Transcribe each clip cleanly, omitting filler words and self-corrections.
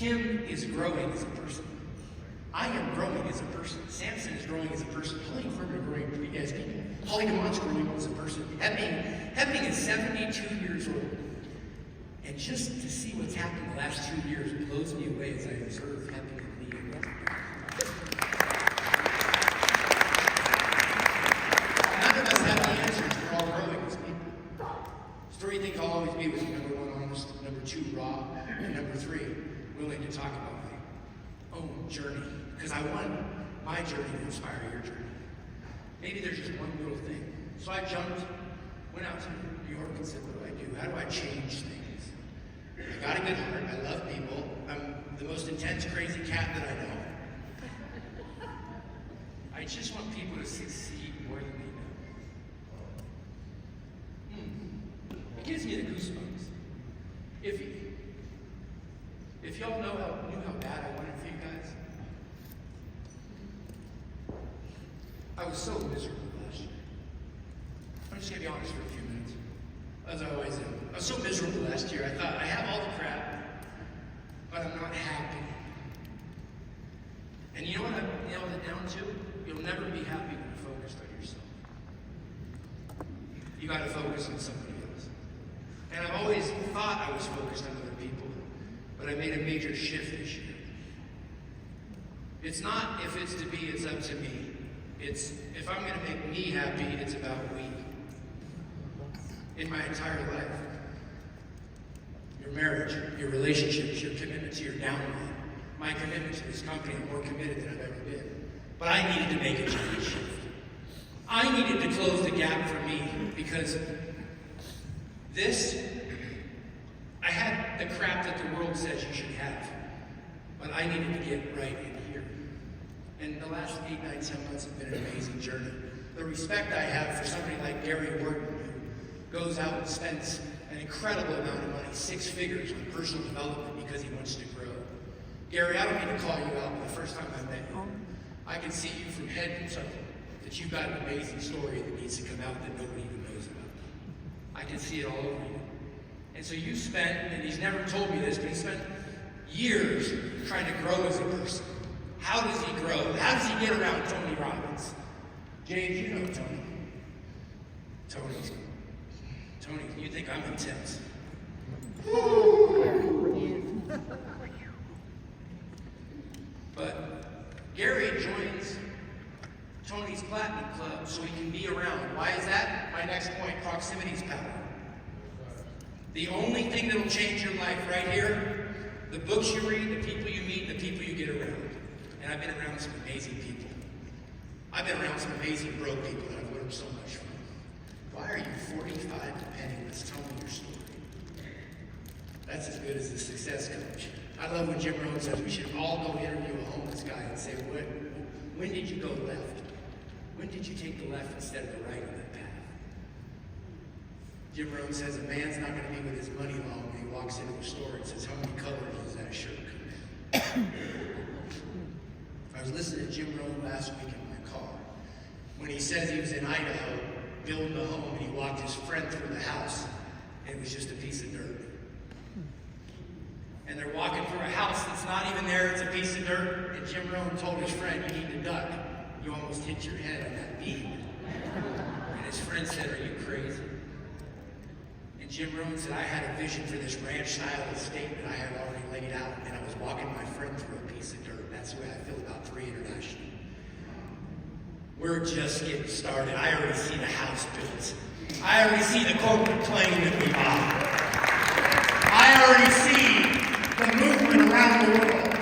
Kim is growing as a person. I am growing as a person. Samson is growing as a person. Holly Farmer is growing as people. Holly DeMont's growing as a person. Hepning is 72 years old. And just to see what's happened the last 2 years blows me away as I observe Hepning and Lee. None of us have the answers. We're all growing as people. Story think I'll always be with you. Number 1, honest. Number 2, raw. And number 3, willing to talk about my own journey. Because I want my journey to inspire your journey. Maybe there's just one little thing. So I went out to New York and said, what do I do? How do I change things? I got a good heart. I love people. I'm the most intense, crazy cat that I know. I just want people to succeed more than they know. It gives me the goosebumps. If y'all knew how bad I wanted for you guys, I was so miserable last year. I'm just going to be honest for a few minutes, as I always am. I was so miserable last year. I thought, I have all the crap, but I'm not happy. And you know what I nailed it down to? You'll never be happy when you're focused on yourself. You got to focus on somebody else. And I've always thought I was focused on other people, but I made a major shift this year. It's not if it's to be, it's up to me. It's if I'm going to make me happy, it's about we. In my entire life. Your marriage, your relationships, your commitment to your downline. My commitment to this company, I'm more committed than I've ever been. But I needed to make a giant shift. I needed to close the gap for me because I had the crap that the world says you should have. But I needed to get right in here. And the last 8, 9, 10 months have been an amazing journey. The respect I have for somebody like Gary Wharton, who goes out and spends an incredible amount of money, 6 figures on personal development because he wants to grow. Gary, I don't mean to call you out, but the first time I met you, I can see you from head to toe, that you've got an amazing story that needs to come out that nobody even knows about. I can see it all over you. And so you spent, and he's never told me this, but he spent years trying to grow as a person. How does he grow? How does he get around Tony Robbins? James, you know Tony. Tony, you think I'm intense. But Gary joins Tony's Platinum Club so he can be around. Why is that? My next point, proximity is power. The only thing that will change your life right here, the books you read, the people you meet, the people you get around. And I've been around some amazing people. I've been around some amazing broke people that I've learned so much from. Why are you 45 and penniless? Tell me your story. That's as good as a success coach. I love when Jim Rohn says we should all go interview a homeless guy and say, when did you go left? When did you take the left instead of the right on that path? Jim Rohn says a man's not going to be with his money long when he walks into a store and says, how many colors does that shirt come in? I was listening to Jim Rohn last week in my car when he says he was in Idaho building a home and he walked his friend through the house and it was just a piece of dirt. And they're walking through a house that's not even there, it's a piece of dirt. And Jim Rohn told his friend, you need to duck. You almost hit your head on that beam. And his friend said, are you crazy? And Jim Rohn said, I had a vision for this ranch-style estate that I had already laid out, and I was walking my friend through a piece of dirt. That's the way I feel about 3 International. We're just getting started. I already see the house built. I already see the corporate plane that we bought. I already see the movement around the world.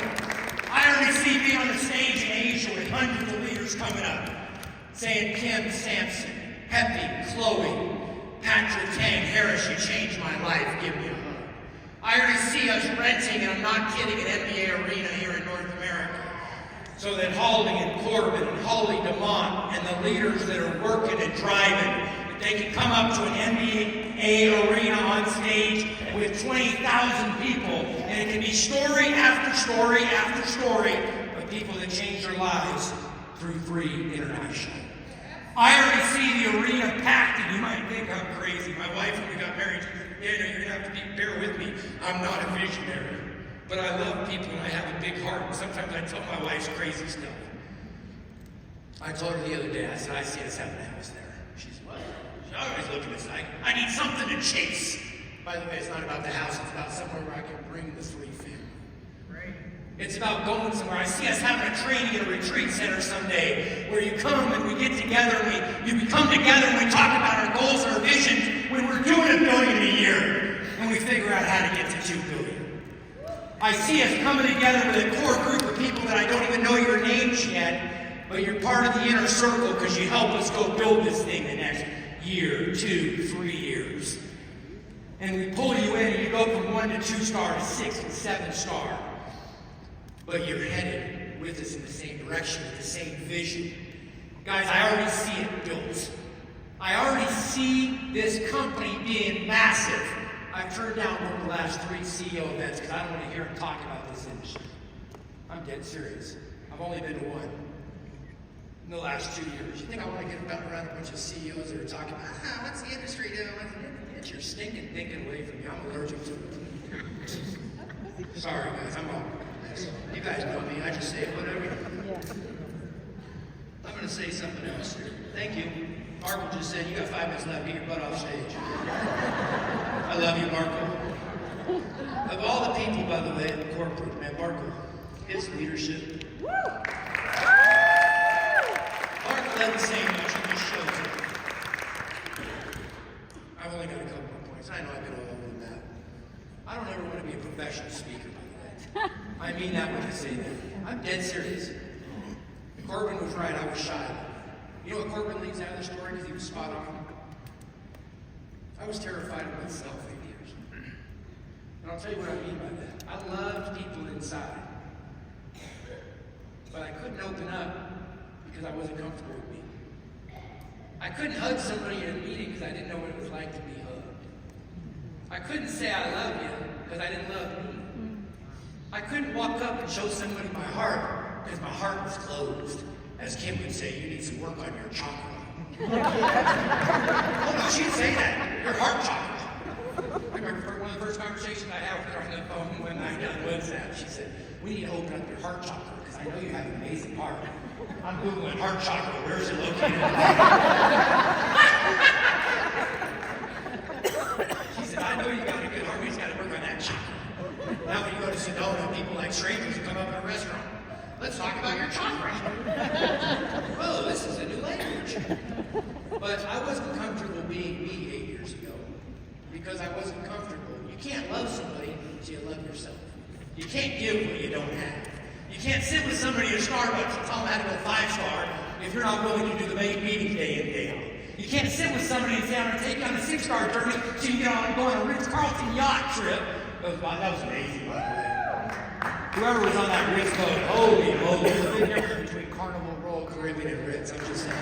I already see me on the stage in Asia with hundreds of leaders coming up, saying, Kim, Samson, Pepe, Chloe, Patrick, Tang, Harris, you changed my life, give me a hug. I already see us renting, and I'm not kidding, an NBA arena here in North America, so that Holly and Corbin and Holly DeMont and the leaders that are working and driving, that they can come up to an NBA arena on stage with 20,000 people, and it can be story after story after story of people that changed their lives through 3 International. I already see the arena packed, and you might think I'm crazy. My wife, when we got married, she said, you're going to have to bear with me. I'm not a visionary. But I love people and I have a big heart. And sometimes I tell my wife's crazy stuff. I told her the other day, I said, I see us having a house there. She's what? She's always looking at us like, I need something to chase. By the way, it's not about the house, it's about somewhere where I can bring the 3 family. Right? It's about going somewhere. I see us having a training at a retreat center someday where you come and we get together and we come together and we talk about our goals, our visions, when we're doing $1 billion a year and we figure out how to get to $2 billion. I see us coming together with a core group of people that I don't even know your names yet, but you're part of the inner circle because you help us go build this thing the next year, 2, 3 years. And we pull you in and you go from 1 to 2 star to 6 and 7 star. But you're headed with us in the same direction, with the same vision. Guys, I already see it built. I already see this company being massive. I've turned down one of the last 3 CEO events because I don't want to hear them talk about this industry. I'm dead serious. I've only been to one in the last 2 years. You think I want to get around a bunch of CEOs that are talking about, what's the industry doing? Get your stinking thinking away from me. I'm allergic to it. Sorry, guys. I'm all. You guys know me. I just say whatever. I'm going to say something else here. Thank you. Marco just said, you got 5 minutes left. Get your butt off stage. I love you, Marco. Of all the people, by the way, in the corporate, man, Marco, his leadership. Marco doesn't say much, he just shows it. I've only got a couple more points. I know I've been all over the map. I don't ever want to be a professional speaker, by the way. I mean that when I say that. I'm dead serious. Corbin was right, I was shy. You know what Corbin leaves out of the story because he was spot on? I was terrified of myself 8 years. And I'll tell you what I mean by that. I loved people inside. But I couldn't open up because I wasn't comfortable with me. I couldn't hug somebody in a meeting because I didn't know what it was like to be hugged. I couldn't say I love you because I didn't love me. I couldn't walk up and show somebody my heart because my heart was closed. As Kim would say, you need some work on your chakra. Oh no, she'd say that. Your heart chakra. I remember one of the first conversations I had with her on the phone one night on WhatsApp. She said, we need to open up your heart chakra because I know you have an amazing heart. I'm Googling heart chakra. Where is it located? She said, I know you got a good heart. We just got to work on that chakra. Now when you go to Sedona, people like strangers who come up in a restaurant. Let's talk about your chakra. Oh, this is a new language. But I wasn't comfortable being me 8 years ago because I wasn't comfortable. You can't love somebody until you love yourself. You can't give what you don't have. You can't sit with somebody at Starbucks and tell them how to go 5-star if you're not willing to do the meeting day in, day out. You can't sit with somebody and say, I'm going to take you on a 6-star journey so you can go on a Ritz-Carlton yacht trip. That was amazing, by the way. Whoever was on that Ritz boat, holy moly, there's a big difference between Carnival, Royal Caribbean, and Ritz, I'm just saying.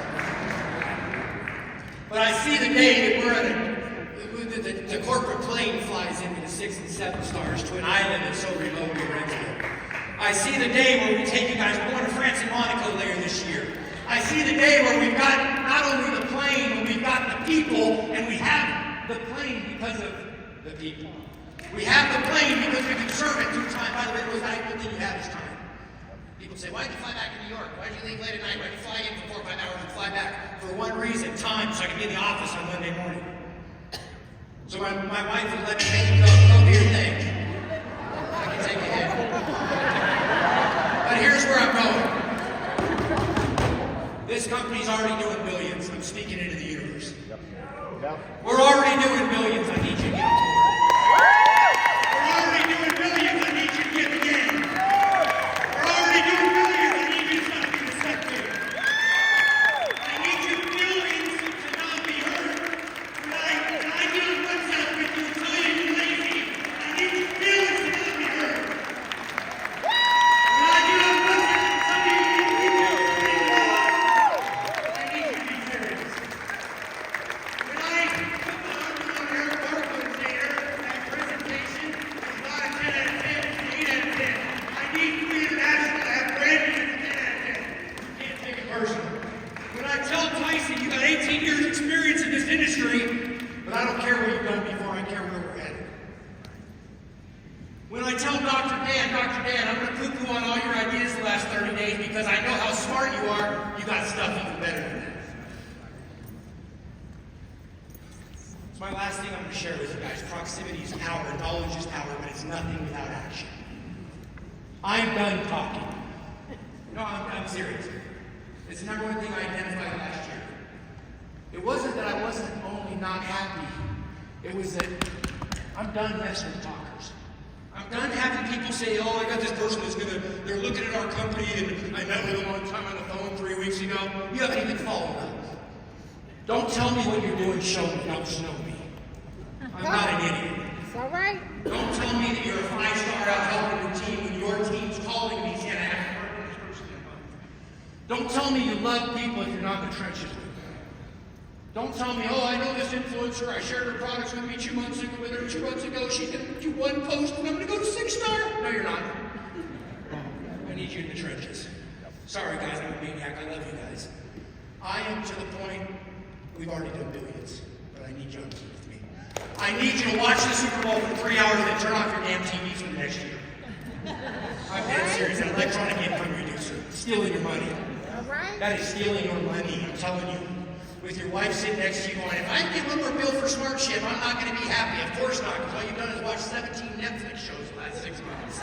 But I see the day that we're at the corporate plane flies into the 6 and 7 stars to an island that's so remote we rented it. I see the day where we take you guys, we're going to France and Monaco later this year. I see the day where we've got not only the plane, but we've got the people, and we have the plane because of the people. We have the plane because we can serve it through time. By the way, it was not a good thing you had is time. People say, why did you fly back to New York? Why did you leave late at night? Why did you fly in for 4 or 5 hours and fly back? For one reason, time, so I can be in the office on Monday morning. So my wife would let me take you go do your thing. I can take you in. But here's where I'm going. This company's already doing billions. I'm speaking into the universe. We're already doing billions. I need you to get it. When I tell Dr. Dan, I'm going to poo-poo on all your ideas the last 30 days because I know how smart you are, you got stuff even better than that. It's my last thing I'm going to share with you guys. Proximity is power, knowledge is power, but it's nothing without action. I'm done talking. No, I'm serious. It's the number one thing I identified last year. It wasn't that I wasn't only not happy, it was that I'm done messing with talkers. I'm done having people say, oh, I got this person that's they're looking at our company and I met with them one time on the phone 3 weeks ago. You haven't even followed up. Don't tell me what you're doing, show me, don't snow me. I'm not an idiot. It's all right. Don't tell me that you're a 5-star out helping your team when your team's calling me saying I have to work with this person in a month. Don't tell me you love people if you're not in the trenches with them. Don't tell me, oh, I know this influencer, I shared her products with me 2 months ago with her, 2 months ago, she did do 1 post and I'm gonna go to 6-star. No, you're not. I need you in the trenches. Sorry guys, I'm a maniac, I love you guys. I am to the point, we've already done billions, but I need you on the team with me. I need you to watch the Super Bowl for 3 hours and turn off your damn TVs for the next year. I'm dead serious, an electronic income reducer, stealing your money. All right. That is stealing your money, I'm telling you. With your wife sitting next to you going, if I get one more bill for SmartShip, I'm not going to be happy. Of course not, because all you've done is watch 17 Netflix shows the last 6 months.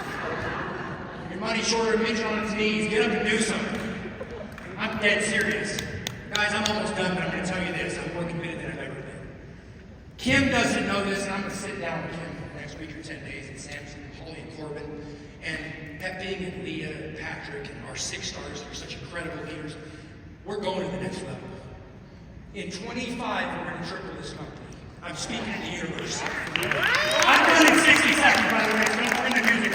Your money's short of a midget on its knees. Get up and do something. I'm dead serious. Guys, I'm almost done, but I'm going to tell you this. I'm more committed than I've ever been. Kim doesn't know this, and I'm going to sit down with Kim next week or 10 days, and Samson, and Holly, and Corbin, and Pepping, and Leah, and Patrick, and our 6 stars that are such incredible leaders. We're going to the next level. In 25, we're going to triple this company. I'm speaking to the universe. I'm done in 60 seconds, by the way, so we're in the music.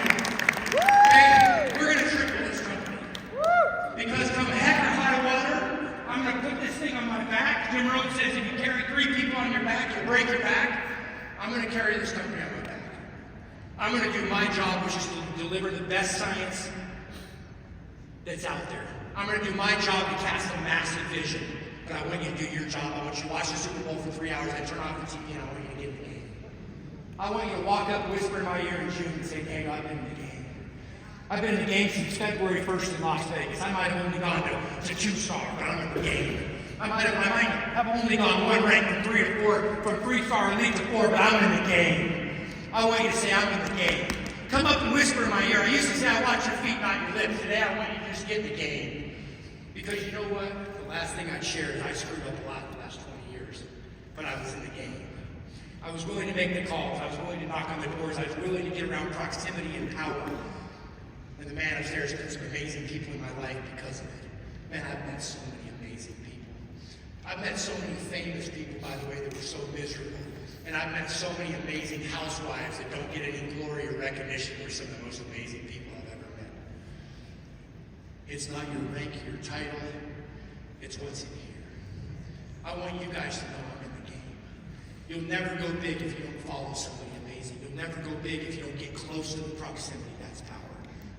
And we're going to triple this company. Because come heck or high water, I'm going to put this thing on my back. Jim Rome says if you carry 3 people on your back, you'll break your back. I'm going to carry this company on my back. I'm going to do my job, which is to deliver the best science that's out there. I'm going to do my job to cast a massive vision. But I want you to do your job. I want you to watch the Super Bowl for 3 hours and turn off the TV and I want you to get in the game. I want you to walk up, whisper in my ear in June and say, Daniel, I've been in the game. I've been in the game since February 1st in Las Vegas. I might have only gone to 2-star, but I'm in the game. I might have only gone 1 rank from 3 to 4, from 3-star elite to 4, but I'm in the game. I want you to say, I'm in the game. Come up and whisper in my ear. I used to say, I watch your feet, not your lips. Today, I want you to just get in the game. Because you know what? Last thing I'd share is I screwed up a lot the last 20 years, but I was in the game. I was willing to make the calls. I was willing to knock on the doors. I was willing to get around proximity and power. And the man upstairs put some amazing people in my life because of it. Man, I've met so many amazing people. I've met so many famous people, by the way, that were so miserable. And I've met so many amazing housewives that don't get any glory or recognition for some of the most amazing people I've ever met. It's not your rank, your title. It's what's in here. I want you guys to know I'm in the game. You'll never go big if you don't follow somebody amazing. You'll never go big if you don't get close to the proximity. That's power.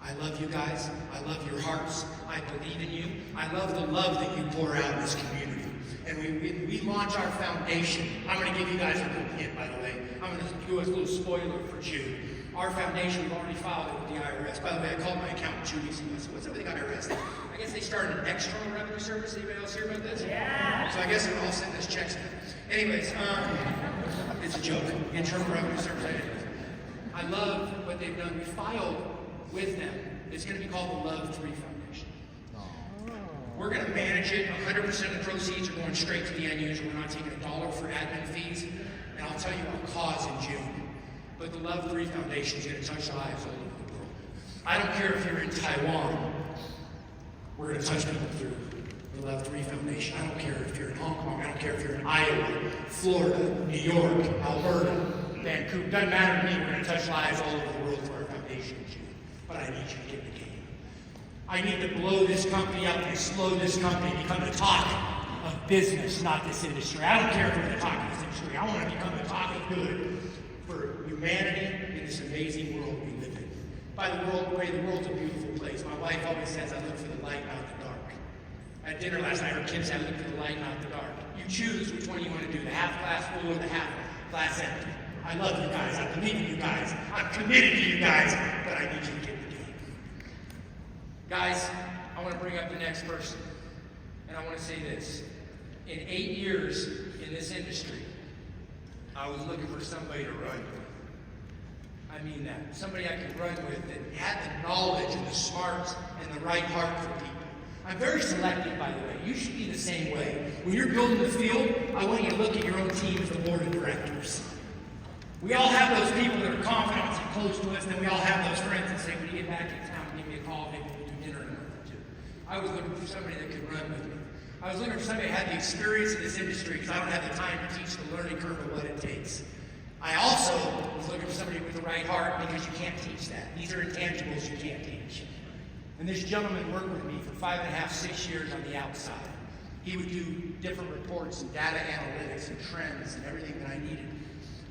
I love you guys. I love your hearts. I believe in you. I love the love that you pour out in this community. And we launch our foundation. I'm going to give you guys a little hint, by the way. I'm going to do a little spoiler for June. Our foundation, we've already filed it with the IRS. By the way, I called my accountant 2 weeks ago. I said, what's up with the IRS? I guess they started an external revenue service. Anybody else hear about this? Yeah. So I guess they're all sending us checks now. Anyways, it's a joke. Internal revenue service. I love what they've done. We filed with them. It's going to be called the Love 3 Foundation. We're going to manage it. 100% of the proceeds are going straight to the end user. We're not taking $1 for admin fees. And I'll tell you our cause in June. But the Love 3 Foundation is going to touch lives all over the world. I don't care if you're in Taiwan. We're going to touch people through the Love 3 Foundation. I don't care if you're in Hong Kong. I don't care if you're in Iowa, Florida, New York, Alberta, Vancouver. Doesn't matter to me. We're going to touch lives all over the world through our foundation in June. But I need you to get in the game. I need to blow this company up and slow this company, become the talk of business, not this industry. I don't care if we're the talk of this industry. I want to become the talk of good for humanity in this amazing world we live in. By the way, the world's a beautiful place. My wife always says I look for the light, not the dark. At dinner last night, her kids said I look for the light, not the dark. You choose which one you want to do, the half glass full or the half glass empty. I love you guys. I believe in you guys. I'm committed to you guys, but I need you to get in the game. Guys, I want to bring up the next person, and I want to say this. In 8 years in this industry, I was looking for somebody to run with. I mean that. Somebody I could run with that had the knowledge and the smarts and the right heart for people. I'm very selective, by the way. You should be the same way. When you're building the field, I want you to look at your own team as the board of directors. We all have those people that are confident and close to us, and then we all have those friends that say, when you get back in town, give me a call, maybe we'll do dinner in a month or two. I was looking for somebody that could run with me. I was looking for somebody that had the experience in this industry, because I don't have the time to teach the learning curve of what it takes. I also was looking for somebody with the right heart, because you can't teach that. These are intangibles you can't teach. And this gentleman worked with me for 5.5, 6 years on the outside. He would do different reports and data analytics and trends and everything that I needed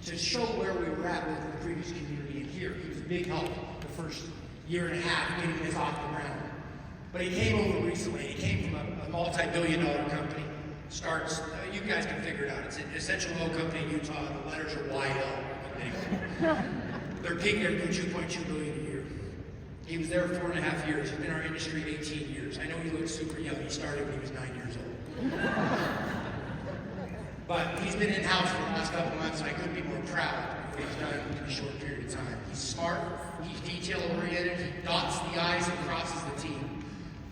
to show where we were at with the previous community and here. He was a big help the first 1.5 years getting this off the ground. But he came over recently. He came from a multi-billion-dollar company. Starts, you guys can figure it out. It's an essential oil company in Utah. The letters are YL. Anyway, their peak, they're doing $2.2 billion a year. He was there for 4.5 years. He's been in our industry 18 years. I know he looks super young. He started when he was 9 years old. But he's been in-house for the last couple months, and I couldn't be more proud of what he's done in a short period of time. He's smart, he's detail-oriented, he dots the I's and crosses the T.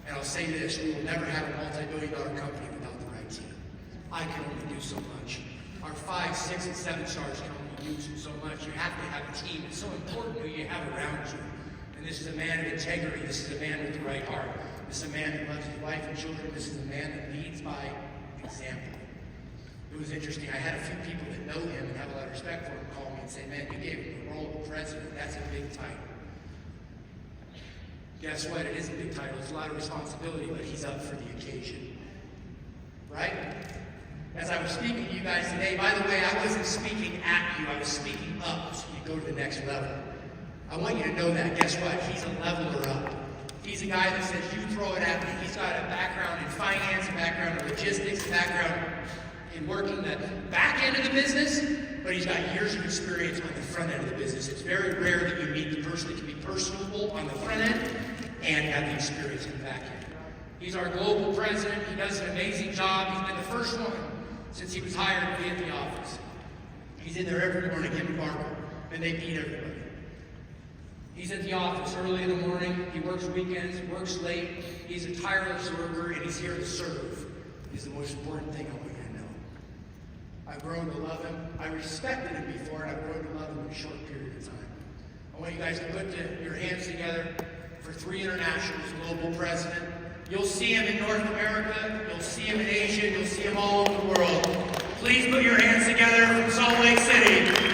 And I'll say this, we will never have a multi-billion-dollar company without the right team. I can only do so much. Our 5, 6, and 7 stars can only do so much. You have to have a team. It's so important who you have around you. And this is a man of integrity. This is a man with the right heart. This is a man that loves his wife and children. This is a man that leads by example. It was interesting. I had a few people that know him and have a lot of respect for him call me and say, man, you gave him the role of president. That's a big title. Guess what? It is a big title. It's a lot of responsibility, but he's up for the occasion. Right? As I was speaking to you guys today, by the way, I wasn't speaking at you. I was speaking up so you go to the next level. I want you to know that. Guess what? He's a leveler up. He's a guy that says, you throw it at me. He's got a background in finance, a background in logistics, a background in working the back end of the business, but he's got years of experience on the front end of the business. It's very rare that you meet the person that can be personable on the front end and have the experience in the back end. He's our global president. He does an amazing job. He's been the first one since he was hired to be at the office. He's in there every morning, him and Barbara, and they beat everybody. He's at the office early in the morning. He works weekends, works late. He's a tireless worker, and he's here to serve. Is the most important thing I want you to know. I've grown to love him. I respected him before, and I've grown to love him in a short period of time. I want you guys to put your hands together for 3 internationals, global president. You'll see him in North America. You'll see him in Asia. You'll see him all over the world. Please put your hands together from Salt Lake City.